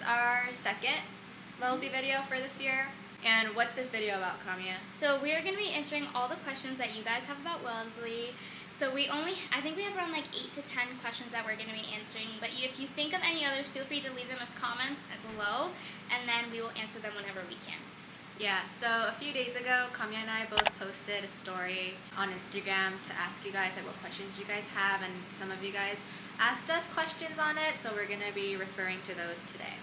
our second Wellesley video for this year. And what's this video about, Kamya? So we are going to be answering all the questions that you guys have about Wellesley. So I think we have around like 8 to 10 questions that we're going to be answering. But if you think of any others, feel free to leave them as comments below, and then we will answer them whenever we can. Yeah, so a few days ago, Kamya and I both posted a story on Instagram to ask you guys like what questions you guys have, and some of you guys asked us questions on it, so we're going to be referring to those today.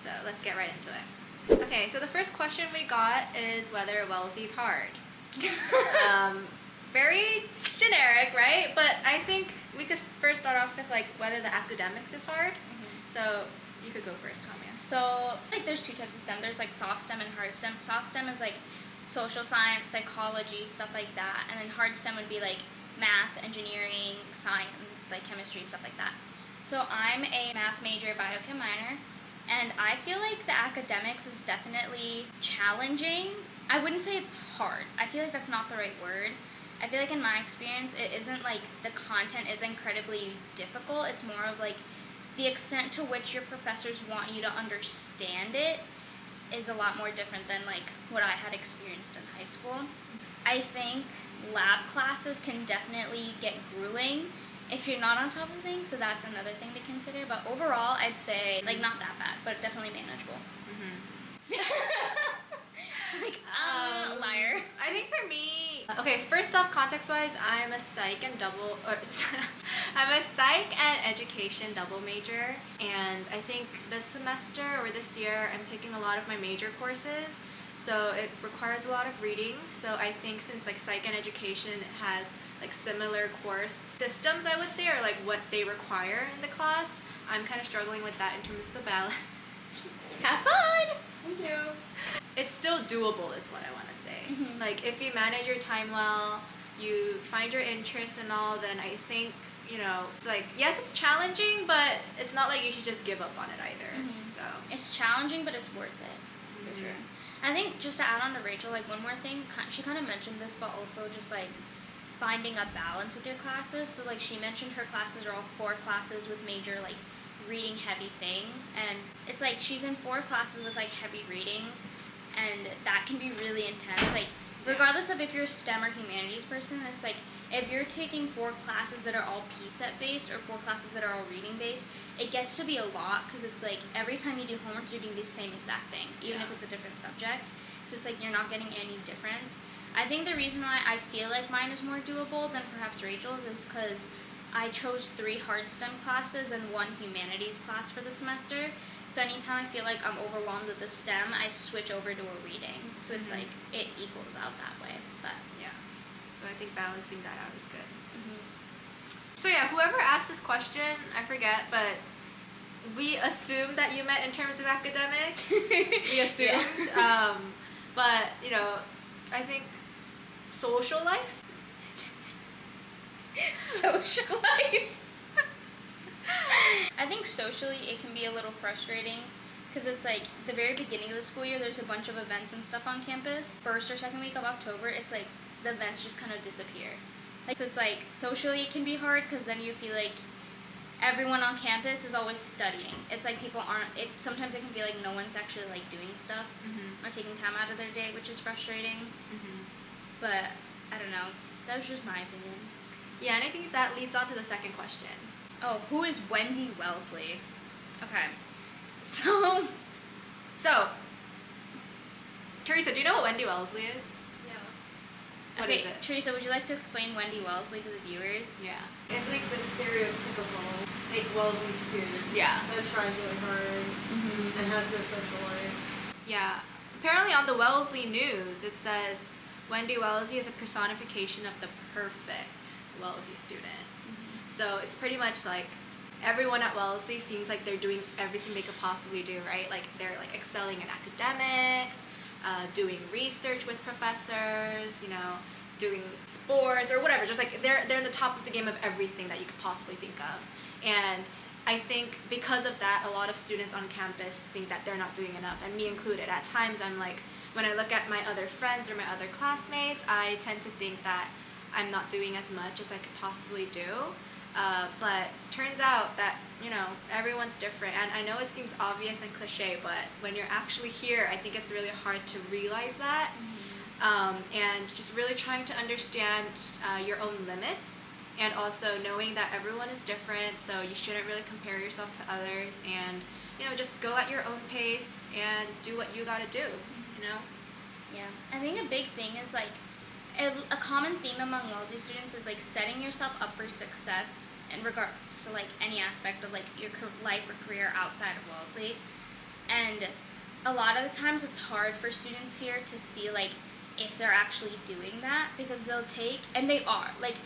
So let's get right into it. Okay, so the first question we got is whether Wellesley's hard. Very generic, right? But I think we could first start off with like whether the academics is hard. So you could go first, Kamya. So like there's two types of STEM. There's like soft STEM and hard STEM. Soft STEM is like social science, psychology, stuff like that. And then hard STEM would be like math, engineering, science, like chemistry, stuff like that. So I'm a math major, biochem minor. And I feel like the academics is definitely challenging. I wouldn't say it's hard. I feel like that's not the right word. I feel like in my experience, it isn't like the content is incredibly difficult. It's more of like the extent to which your professors want you to understand it is a lot more different than like what I had experienced in high school. I think lab classes can definitely get grueling if you're not on top of things, so that's another thing to consider. But overall, I'd say like not that bad, but definitely manageable. Liar. I think for me, okay, first off, context-wise, I'm a psych and education double major, and I think this semester or this year I'm taking a lot of my major courses, so it requires a lot of reading. So I think since like psych and education has like similar course systems, I would say, or like what they require in the class, I'm kind of struggling with that in terms of the balance. Have fun! Thank you. It's still doable is what I want to say. Like if you manage your time well, you find your interests and all, then I think, you know, it's like, yes, it's challenging, but it's not like you should just give up on it either. So it's challenging, but it's worth it, for sure. I think just to add on to Rachel, like one more thing, she kind of mentioned this, but also just like finding a balance with your classes. So like she mentioned her classes are all 4 classes with major like reading heavy things, and it's like she's in 4 classes with like heavy readings, and that can be really intense. Like regardless of if you're a STEM or humanities person, it's like if you're taking 4 classes that are all PSET based or 4 classes that are all reading based, it gets to be a lot, because it's like every time you do homework you're doing the same exact thing, even if it's a different subject. So it's like you're not getting any difference. I think the reason why I feel like mine is more doable than perhaps Rachel's is because I chose 3 hard STEM classes and 1 humanities class for the semester. So anytime I feel like I'm overwhelmed with the STEM, I switch over to a reading. So it's like it equals out that way. But yeah, so I think balancing that out is good. So yeah, whoever asked this question, I forget, but we assumed that you meant in terms of academics. We assumed. But you know, I think social life. Social life. I think socially it can be a little frustrating, because it's like the very beginning of the school year, there's a bunch of events and stuff on campus. First or second week of October, it's like the events just kind of disappear. Like, so it's like socially it can be hard, because then you feel like everyone on campus is always studying. It's like people aren't, sometimes it can feel like no one's actually like doing stuff or taking time out of their day, which is frustrating. But I don't know, that was just my opinion. Yeah, and I think that leads on to the second question. Oh, who is Wendy Wellesley? Okay, so Teresa, do you know what Wendy Wellesley is? Yeah. What is it? Teresa, would you like to explain Wendy Wellesley to the viewers? Yeah. It's like the stereotypical like Wellesley student. Yeah. That tries really hard and has no social life. Yeah. Apparently on the Wellesley News, it says Wendy Wellesley is a personification of the perfect Wellesley student. So it's pretty much like everyone at Wellesley seems like they're doing everything they could possibly do, right? Like they're like excelling in academics, doing research with professors, you know, doing sports or whatever. Just like they're in the top of the game of everything that you could possibly think of. And I think because of that, a lot of students on campus think that they're not doing enough, and me included. At times I'm like, when I look at my other friends or my other classmates, I tend to think that I'm not doing as much as I could possibly do. But turns out that, everyone's different. And I know it seems obvious and cliche, but when you're actually here, I think it's really hard to realize that. And just really trying to understand your own limits, and also knowing that everyone is different, so you shouldn't really compare yourself to others, and just go at your own pace and do what you gotta do. Yeah, I think a big thing is like a common theme among Wellesley students is like setting yourself up for success in regards to like any aspect of like your life or career outside of Wellesley. And a lot of the times it's hard for students here to see like if they're actually doing that, because they'll take, and they are, like,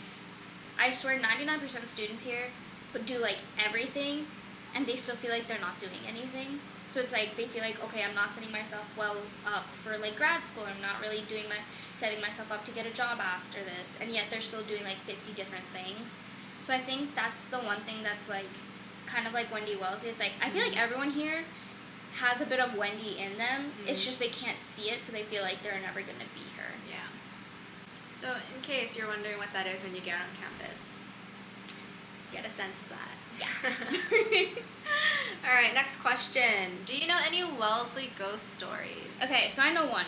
I swear 99% of students here would do like everything and they still feel like they're not doing anything. So it's like they feel like, okay, I'm not setting myself well up for like grad school, I'm not really setting myself up to get a job after this, and yet they're still doing like 50 different things. So I think that's the one thing that's like kind of like Wendy Wellesley. It's like I feel like everyone here has a bit of Wendy in them. It's just they can't see it, so they feel like they're never gonna be her. Yeah. So in case you're wondering what that is when you get on campus, get a sense of that. Yeah. All right, next question. Do you know any Wellesley ghost stories? Okay, so I know one.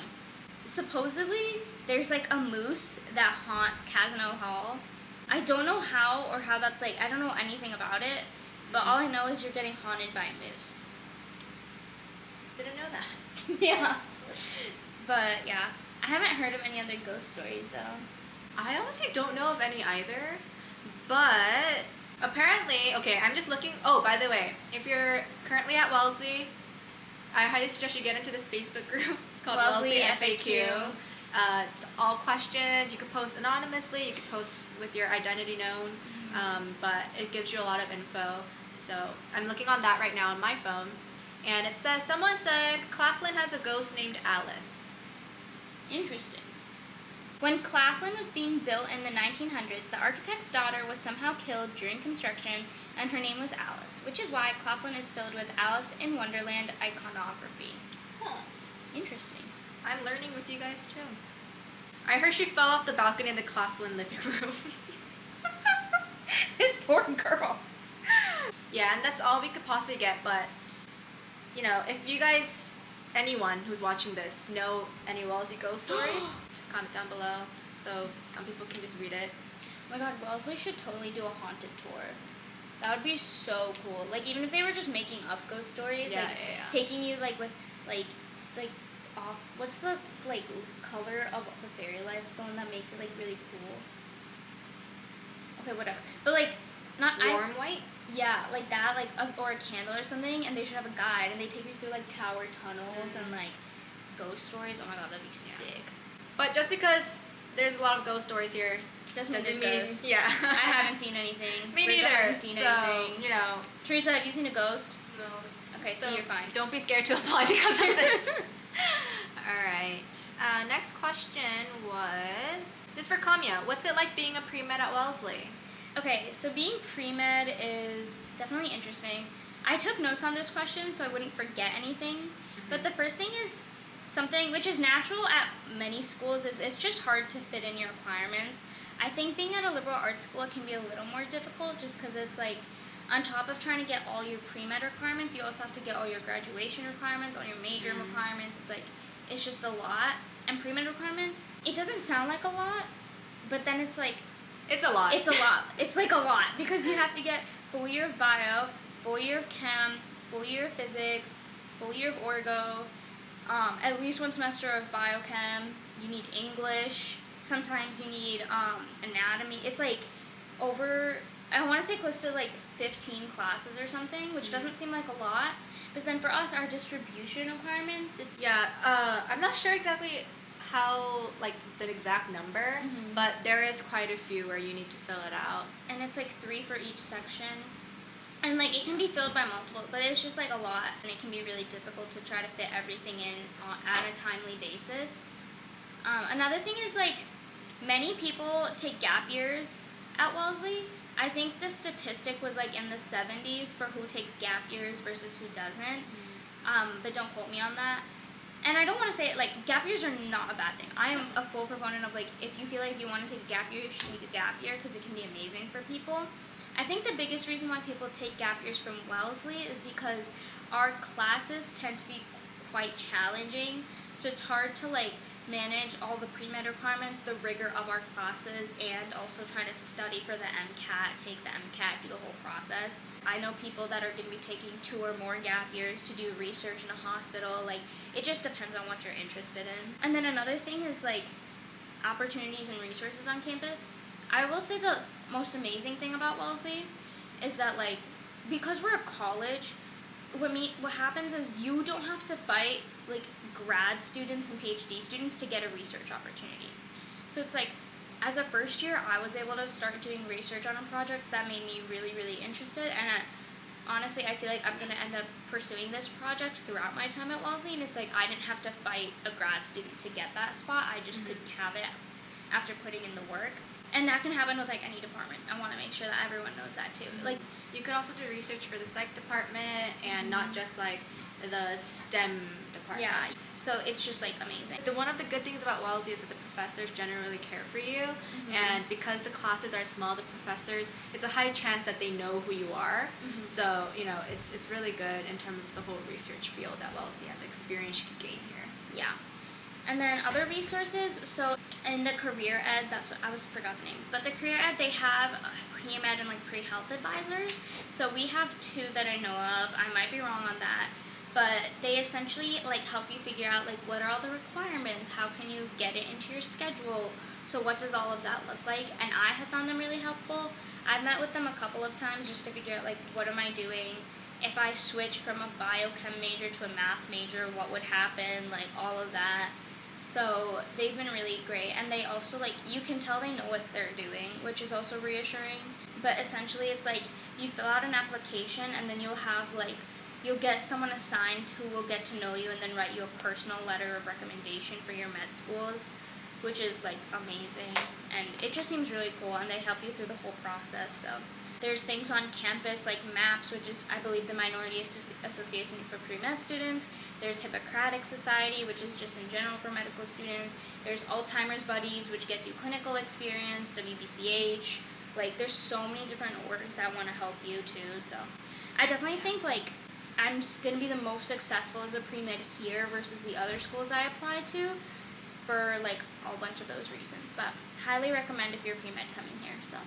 Supposedly, there's like a moose that haunts Casino Hall. I don't know how or how that's like, I don't know anything about it, but all I know is you're getting haunted by a moose. Didn't know that. Yeah. But yeah, I haven't heard of any other ghost stories though. I honestly don't know of any either, but apparently, okay, I'm just looking. Oh, by the way, if you're currently at Wellesley, I highly suggest you get into this Facebook group called Wellesley FAQ. It's all questions. You can post anonymously. You can post with your identity known, but it gives you a lot of info. So I'm looking on that right now on my phone, and it says, someone said Claflin has a ghost named Alice. Interesting. When Claflin was being built in the 1900s, the architect's daughter was somehow killed during construction, and her name was Alice, which is why Claflin is filled with Alice in Wonderland iconography. Huh. Interesting. I'm learning with you guys too. I heard she fell off the balcony in the Claflin living room. This poor girl. Yeah, and that's all we could possibly get, but, if you guys, anyone who's watching this, know any Wellesley ghost stories, just comment down below so some people can just read it. Oh my god, Wellesley should totally do a haunted tour. That would be so cool. Like, even if they were just making up ghost stories, taking you, like, with, like, off, what's the, like, color of the fairy lights, the one that makes it, like, really cool? Okay, whatever. But, like, Warm white? Yeah, like that, like, or a candle or something, and they should have a guide, and they take you through, like, tower tunnels and, like, ghost stories. Oh my god, that'd be sick. But just because there's a lot of ghost stories here, doesn't mean ghosts. Yeah. I haven't seen anything. Me Rachel neither. hasn't seen anything. Teresa, have you seen a ghost? No. Okay, so you're fine. Don't be scared to apply because of this. Alright. Next question was, this is for Kamya. What's it like being a pre-med at Wellesley? Okay, so being pre-med is definitely interesting. I took notes on this question so I wouldn't forget anything. But the first thing is something which is natural at many schools, is it's just hard to fit in your requirements. I think being at a liberal arts school, it can be a little more difficult just because it's like, on top of trying to get all your pre-med requirements, you also have to get all your graduation requirements, all your major requirements. It's like, it's just a lot. And pre-med requirements, it doesn't sound like a lot, but then it's like, it's a lot. It's a lot. It's like a lot because you have to get full year of bio, full year of chem, full year of physics, full year of orgo, at least one semester of biochem. You need English. Sometimes you need anatomy. It's like over, I want to say close to like 15 classes or something, which doesn't seem like a lot. But then for us, our distribution requirements, it's... Yeah, I'm not sure exactly how, like, the exact number, but there is quite a few where you need to fill it out. And it's like 3 for each section. And like it can be filled by multiple, but it's just like a lot, and it can be really difficult to try to fit everything in at a timely basis. Another thing is like many people take gap years at Wellesley. I think the statistic was like in the 70s for who takes gap years versus who doesn't, but don't quote me on that. And I don't want to say it, like, gap years are not a bad thing. I am a full proponent of, like, if you feel like you want to take a gap year, you should take a gap year because it can be amazing for people. I think the biggest reason why people take gap years from Wellesley is because our classes tend to be quite challenging. So it's hard to like manage all the pre-med requirements, the rigor of our classes, and also trying to study for the MCAT, take the MCAT, do the whole process. I know people that are going to be taking 2 or more gap years to do research in a hospital. Like, it just depends on what you're interested in. And then another thing is like opportunities and resources on campus. I will say the most amazing thing about Wellesley is that like, because we're a college, what happens is you don't have to fight like grad students and PhD students to get a research opportunity. So it's like, as a first year, I was able to start doing research on a project that made me really, really interested. And honestly, I feel like I'm going to end up pursuing this project throughout my time at Wellesley. And it's like, I didn't have to fight a grad student to get that spot. I just could have it after putting in the work. And that can happen with like any department. I want to make sure that everyone knows that too. Like, you could also do research for the psych department and not just like the STEM department. yeah, so it's just like amazing. One of the good things about Wellesley is that the professors generally care for you, and because the classes are small, the professors, it's a high chance that they know who you are. So, you know, it's really good in terms of the whole research field at Wellesley and the experience you could gain here. Yeah. And then other resources, so in the career ed, that's what I forgot the name, but the career ed, they have pre-med and like pre-health advisors. So we have 2 that I know of. I might be wrong on that, but they essentially like help you figure out like what are all the requirements, how can you get it into your schedule, so what does all of that look like, and I have found them really helpful. I've met with them a couple of times just to figure out like what am I doing, if I switch from a biochem major to a math major, what would happen, like all of that. So they've been really great, and they also like, you can tell they know what they're doing, which is also reassuring. But essentially it's like you fill out an application and then you'll get someone assigned who will get to know you and then write you a personal letter of recommendation for your med schools, which is like amazing, and it just seems really cool, and they help you through the whole process. So there's things on campus like MAPS, which is I believe the Minority Association for Pre-Med Students. There's Hippocratic Society, which is just in general for medical students. There's Alzheimer's Buddies, which gets you clinical experience, WBCH. Like, there's so many different orgs that want to help you too. So I definitely think like I'm going to be the most successful as a pre-med here versus the other schools I applied to for like a whole bunch of those reasons. But highly recommend if you're pre-med coming here. So.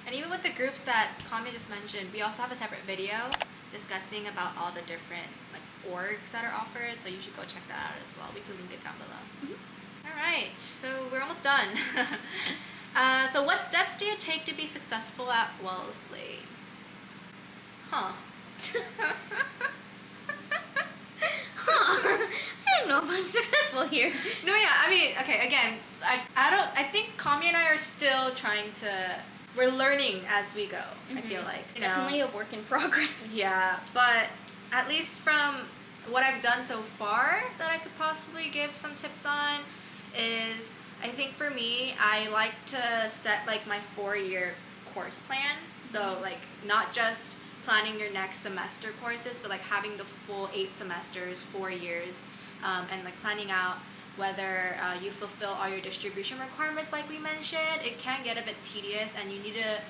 And even with the groups that Kamya just mentioned, we also have a separate video discussing about all the different like orgs that are offered, so you should go check that out as well. We can link it down below. All right, so we're almost done. So what steps do you take to be successful at Wellesley? Huh. I don't know if I'm successful here. No, yeah, I mean, okay, again, I think Kamya and I are still trying to, we're learning as we go, I feel like. You Definitely know? a work in progress. Yeah, but at least from what I've done so far that I could possibly give some tips on is, I think for me, I like to set like my 4-year course plan. So like not just planning your next semester courses, but like having the full 8 semesters, 4 years, and like planning out whether you fulfill all your distribution requirements like we mentioned. It can get a bit tedious, and you need to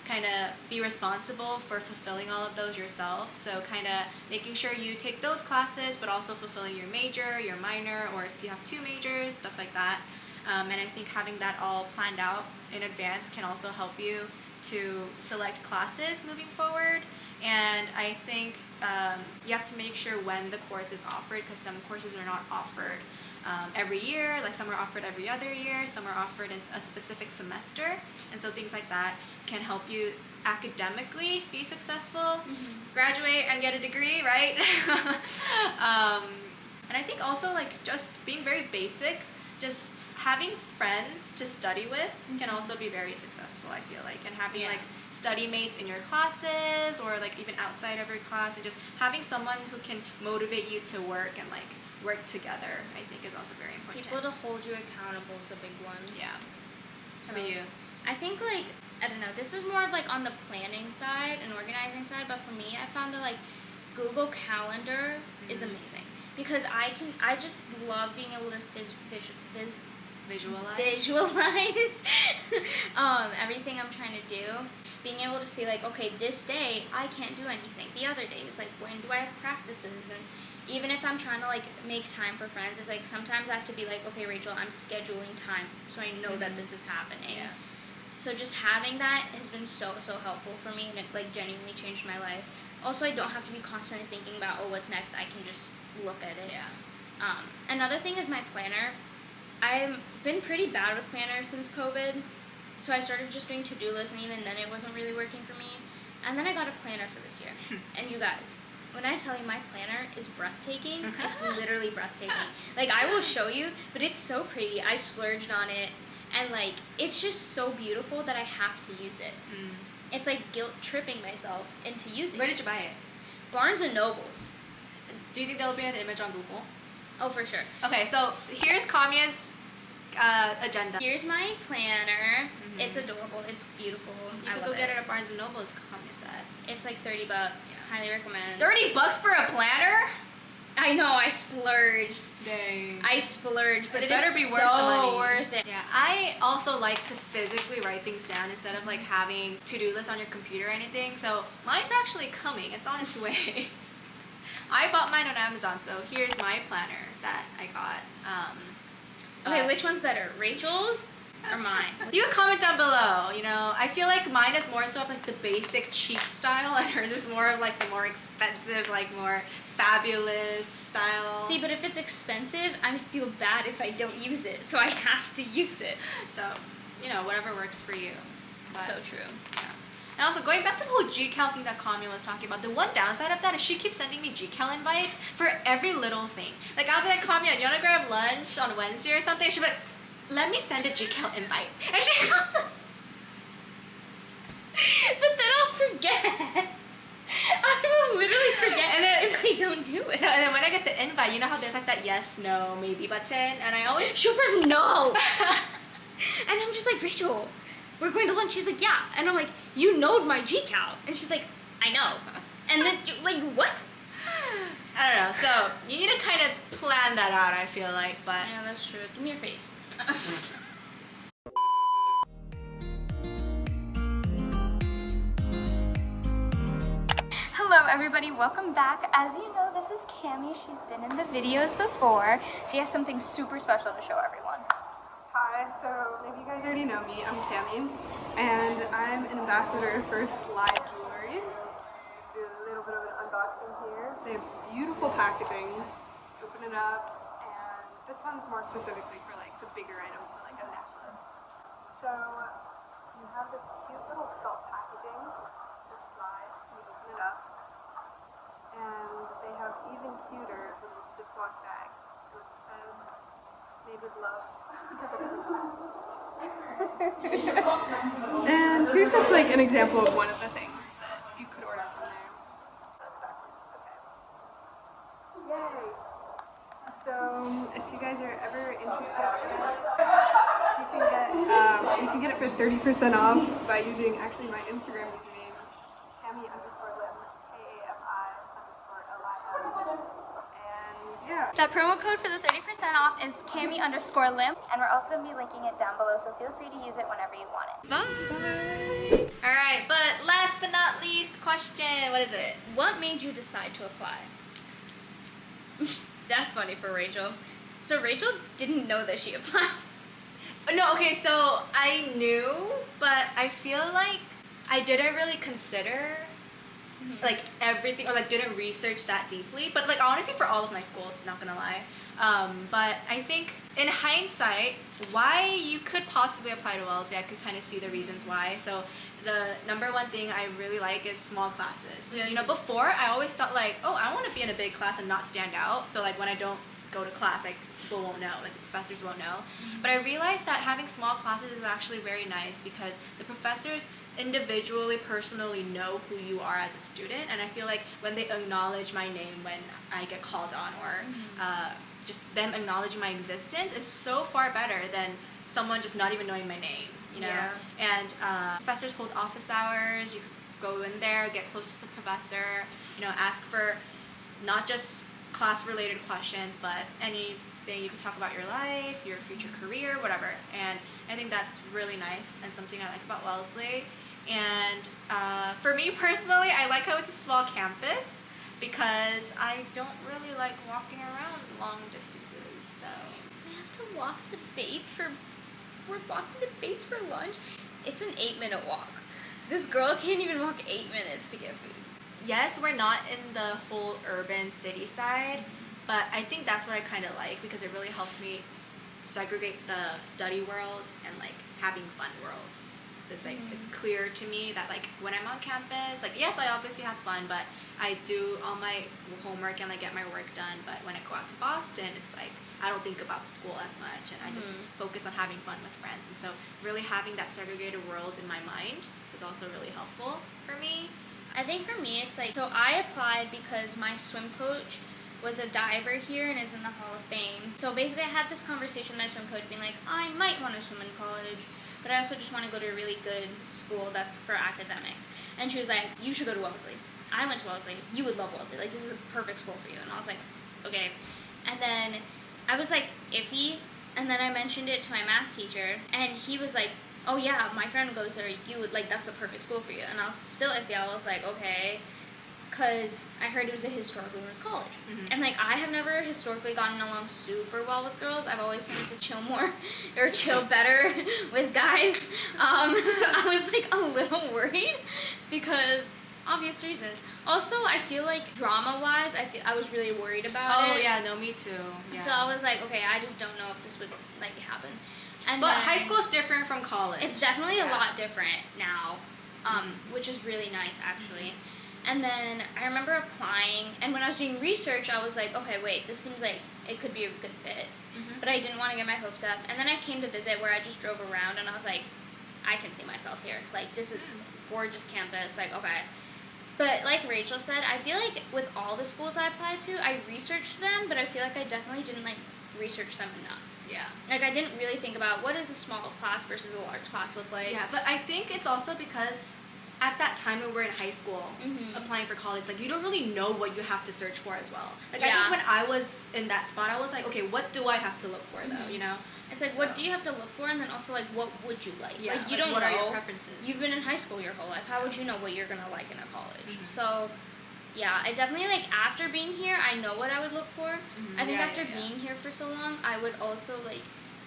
kind of be responsible for fulfilling all of those yourself. So kind of making sure you take those classes, but also fulfilling your major, your minor, or if you have 2 majors, stuff like that. And I think having that all planned out in advance can also help you to select classes moving forward. And I think you have to make sure when the course is offered, because some courses are not offered every year, like some are offered every other year, some are offered in a specific semester, and so things like that can help you academically be successful, graduate and get a degree, right? And I think also like just being very basic, just having friends to study with can also be very successful, I feel like, and having like study mates in your classes or like even outside of your class, and just having someone who can motivate you to work and like work together, I think is also very important. People to hold you accountable is a big one. Yeah. So, How about you? I think like, I don't know, this is more of like on the planning side and organizing side, but for me, I found that like Google Calendar is amazing, because I just love being able to visualize everything I'm trying to do. being able to see like, okay, this day I can't do anything. The other days, like when do I have practices? And even if I'm trying to like make time for friends, it's like sometimes I have to be like, okay, Rachel, I'm scheduling time so I know that this is happening. Yeah. So just having that has been so helpful for me, and it like genuinely changed my life. Also, I don't have to be constantly thinking about, oh, what's next. I can just look at it. Yeah. Another thing is my planner. I've been pretty bad with planners since COVID, so I started just doing to-do lists, and even then it wasn't really working for me. And then I got a planner for this year. And you guys, when I tell you my planner is breathtaking, it's literally breathtaking. Like, I will show you, but it's so pretty. I splurged on it, and like, it's just so beautiful that I have to use it. It's like guilt-tripping myself into using it. Where did you buy it? Barnes & Nobles. Do you think there'll be an image on Google? Oh, for sure. Okay, so here's Kamya's agenda. Here's my planner. It's adorable. It's beautiful. You could go get it at Barnes & Noble's, Kamya said. It's like $30. Highly recommend. $30 for a planner? I know, I splurged. Dang. I splurged, but it better is be so worth the money. worth it. Yeah, I also like to physically write things down instead of like having to-do lists on your computer or anything. So mine's actually coming. It's on its way. I bought mine on Amazon, so here's my planner that I got. Okay, which one's better, Rachel's or mine? You can comment down below. You know, I feel like mine is more so of like the basic cheap style, and hers is more of like the more expensive, like more fabulous style. See, but if it's expensive, I feel bad if I don't use it, so I have to use it. So, you know, whatever works for you. But, So true. yeah. And also, going back to the whole GCal thing that Kamya was talking about, the one downside of that is she keeps sending me GCal invites for every little thing. Like, I'll be like, Kamya, you want to grab lunch on Wednesday or something? She'll be like, let me send a GCal invite. And she goes, But then I'll forget. I will literally forget And then- if I don't do it. and then when I get the invite, you know how there's like that yes, no, maybe button? And I always... She pressed no. And I'm just like, Rachel, we're going to lunch. She's like, yeah. And I'm like, you knowed my GCal. And she's like, I know. And then, like, what? I don't know. So, you need to kind of plan that out, I feel like, but... Yeah, that's true. Give me your face. Hello everybody, welcome back. As you know, this is Kamya. She's been in the videos before. She has something super special to show everyone. Hi, so maybe you guys already know me. I'm Kamya, and I'm an ambassador for Slide Jewelry. Do a little bit of an unboxing here. They have beautiful packaging. Open it up, and this one's more specifically for like the bigger items, so like a necklace. So you have this cute little felt packaging. It's a slide. You open it up, and they have even cuter little Ziploc bags. It says "Made with love." And here's just like an example of one of the things that you could order from there. That's backwards. Okay. Yay! So if you guys are ever interested in it, you can get it for 30% off by using actually my Instagram username, Kamya_Lim, KAMI_LIM. And yeah. That promo code for the 30% off is Kamya_Lim, and we're also going to be linking it down below, so feel free to use it whenever you want it. Bye! Alright, but last but not least, question. What is it? What made you decide to apply? That's funny for Rachel. So Rachel didn't know that she applied. No, okay, so I knew, but I feel like I didn't really consider like everything, or like didn't research that deeply, but like honestly for all of my schools, not gonna lie. But I think in hindsight, why you could possibly apply to Wellesley, I could kind of see the reasons why. So the number one thing I really like is small classes. You know, before I always thought like, oh, I want to be in a big class and not stand out. So like when I don't go to class, like people won't know, like the professors won't know. But I realized that having small classes is actually very nice because the professors individually, personally know who you are as a student, and I feel like when they acknowledge my name when I get called on, or just them acknowledging my existence is so far better than someone just not even knowing my name, you know? Yeah. And professors hold office hours. You can go in there, get close to the professor, you know, ask for not just class-related questions, but anything you could talk about your life, your future career, whatever. And I think that's really nice and something I like about Wellesley. And for me personally, I like how it's a small campus because I don't really like walking around long distances. So We have to walk to Bates for. We're walking to Bates for lunch. It's an 8-minute walk. This girl can't even walk 8 minutes to get food. yes, we're not in the whole urban city side, but I think that's what I kind of like because it really helps me segregate the study world and like having fun world. So it's like it's clear to me that like when I'm on campus, like yes, I obviously have fun, but I do all my homework and like get my work done. But when I go out to Boston, it's like I don't think about school as much, and I just focus on having fun with friends. And so really having that segregated world in my mind is also really helpful for me. I think for me, it's like, so I applied because my swim coach was a diver here and is in the Hall of Fame. So basically, I had this conversation with my swim coach being like, I might want to swim in college, but I also just want to go to a really good school that's for academics. And she was like, you should go to Wellesley. I went to Wellesley. You would love Wellesley. Like, this is a perfect school for you. And I was like, okay. And then I was like, iffy. And then I mentioned it to my math teacher, and he was like, oh yeah, my friend goes there, you would, like, that's the perfect school for you. And I was still iffy. I was like, okay, because I heard it was a historically women's college. And, like, I have never historically gotten along super well with girls. I've always wanted to chill more, or chill better with guys. So I was, like, a little worried because obvious reasons. Also, I feel like drama-wise, I was really worried about it. Oh yeah, no, me too. Yeah. So I was like, okay, I just don't know if this would, like, happen. And But then, high school is different from college. it's definitely a lot different now, which is really nice, actually. And then I remember applying, and when I was doing research, I was like, okay, wait, this seems like it could be a good fit. But I didn't want to get my hopes up. And then I came to visit where I just drove around, and I was like, I can see myself here. Like, this is gorgeous campus. Like, okay. But like Rachel said, I feel like with all the schools I applied to, I researched them, but I feel like I definitely didn't, like, research them enough. Yeah. Like, I didn't really think about what does a small class versus a large class look like. Yeah, but I think it's also because at that time when we were in high school, applying for college, like, you don't really know what you have to search for as well. Like, I think when I was in that spot, I was like, okay, what do I have to look for, though, you know? It's like, what do you have to look for? And then also, like, what would you like? Yeah, like, you like, don't what know. are your preferences? You've been in high school your whole life. How would you know what you're going to like in a college? So, yeah, I definitely, like, after being here, I know what I would look for. I think after being here for so long, I would also, like,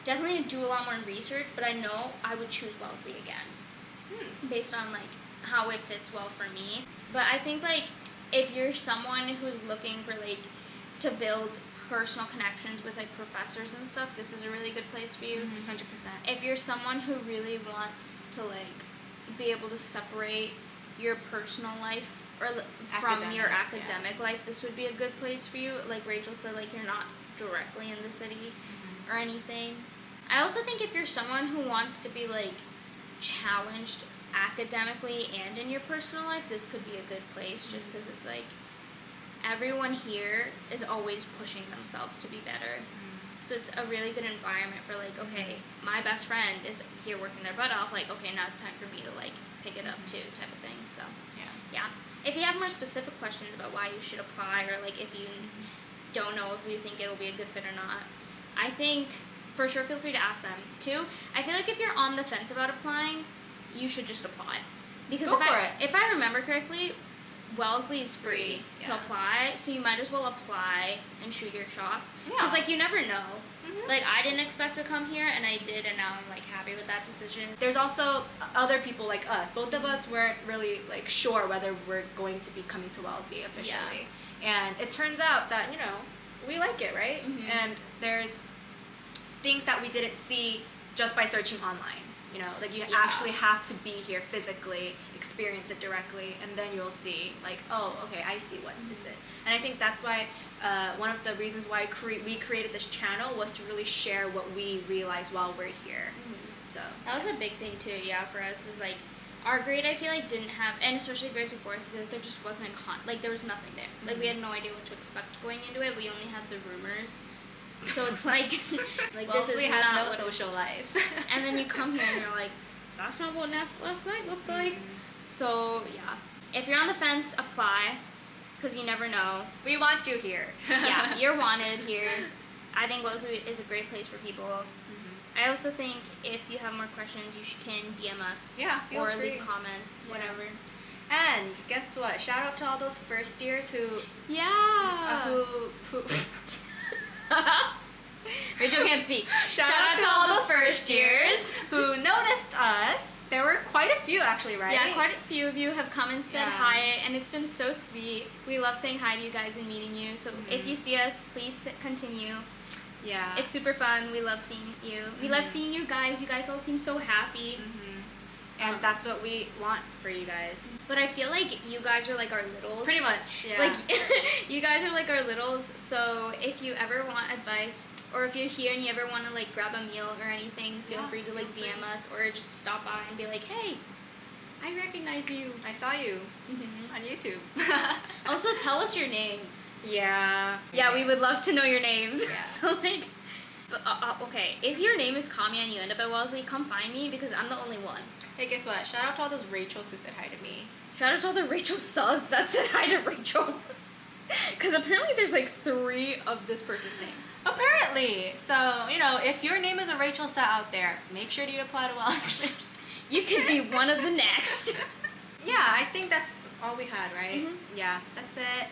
definitely do a lot more research, but I know I would choose Wellesley again. Based on, like, how it fits well for me. But I think, like, if you're someone who's looking for, like, to build personal connections with, like, professors and stuff, this is a really good place for you. 100%. If you're someone who really wants to, like, be able to separate your personal life or from your academic life, this would be a good place for you. Like Rachel said, like, you're not directly in the city or anything. I also think if you're someone who wants to be, like, challenged academically and in your personal life, this could be a good place, just because it's like everyone here is always pushing themselves to be better. So it's a really good environment for, like, okay, my best friend is here working their butt off, like, okay, now it's time for me to, like, pick it up too, type of thing. So yeah. If you have more specific questions about why you should apply, or, like, if you don't know if you think it'll be a good fit or not, I think for sure feel free to ask them too. I feel like if you're on the fence about applying, you should just apply, because if I remember correctly, Wellesley is free to apply, so you might as well apply and shoot your shot, because like, you never know. Like, I didn't expect to come here, and I did, and now I'm, like, happy with that decision. There's also other people like us. Both of us weren't really, like, sure whether we're going to be coming to Wellesley officially. And it turns out that, you know, we like it, right? And there's things that we didn't see just by searching online. You know, like, you actually have to be here physically, experience it directly, and then you'll see, like, oh, okay, I see what is it. And I think that's why one of the reasons why we created this channel was to really share what we realized while we're here. So that was a big thing too, for us, is, like, our grade, I feel like, didn't have, and especially grades before us, I feel like there just wasn't like, there was nothing there. Like, we had no idea what to expect going into it. We only had the rumors. So it's like, like, this is has not no what social life. And then you come here and you're like, that's not what last night looked like. So yeah, if you're on the fence, apply, because you never know. We want you here. Yeah, you're wanted here. I think Wellesley is a great place for people. I also think if you have more questions, you can DM us. Yeah, feel or free. leave comments, whatever. And guess what? Shout out to all those first years who Rachel can't speak. Shout out to all those first years who noticed us. There were quite a few actually, right? Yeah, quite a few of you have come and said Yeah. hi, and it's been so sweet. We love saying hi to you guys and meeting you. So if you see us, please continue. Yeah. It's super fun. We love seeing you. We love seeing you guys. You guys all seem so happy. And that's what we want for you guys. But I feel like you guys are like our littles. Pretty much, yeah. Like, you guys are like our littles, so if you ever want advice, or if you're here and you ever want to like grab a meal or anything, feel free to like DM us, or just stop by and be like, hey, I recognize you. I saw you on YouTube. Also, tell us your name. Yeah. Yeah, we would love to know your names. Yeah. So like, okay, if your name is Kamya and you end up at Wellesley, come find me because I'm the only one. Hey, guess what? Shout out to all those Rachels who said hi to me. Shout out to all the Rachel sus that said hi to Rachel. Because apparently there's like 3 of this person's name. Apparently. So, you know, if your name is a Rachel Sa out there, make sure you apply to Wellesley. You could be one of the next. Yeah, I think that's all we had, right? Yeah, that's it.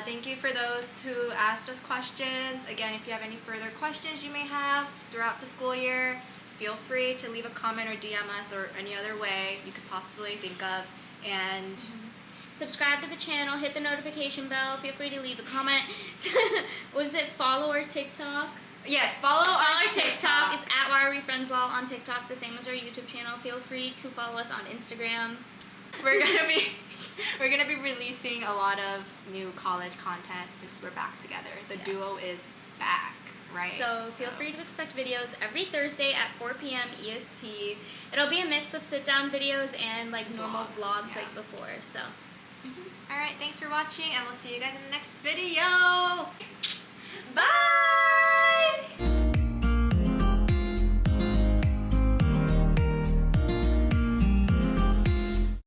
Thank you for those who asked us questions. Again, if you have any further questions you may have throughout the school year, feel free to leave a comment or DM us or any other way you could possibly think of. And Subscribe to the channel, hit the notification bell, feel free to leave a comment. What is it? Follow our TikTok? yes, follow Our TikTok. It's at WireWeFriendsLaw on TikTok, the same as our YouTube channel. Feel free to follow us on Instagram. We're gonna be releasing a lot of new college content since we're back together. The duo is back, right? So feel free to expect videos every Thursday at 4 p.m. EST. It'll be a mix of sit-down videos and like normal vlogs like before. So. All right, thanks for watching, and we'll see you guys in the next video.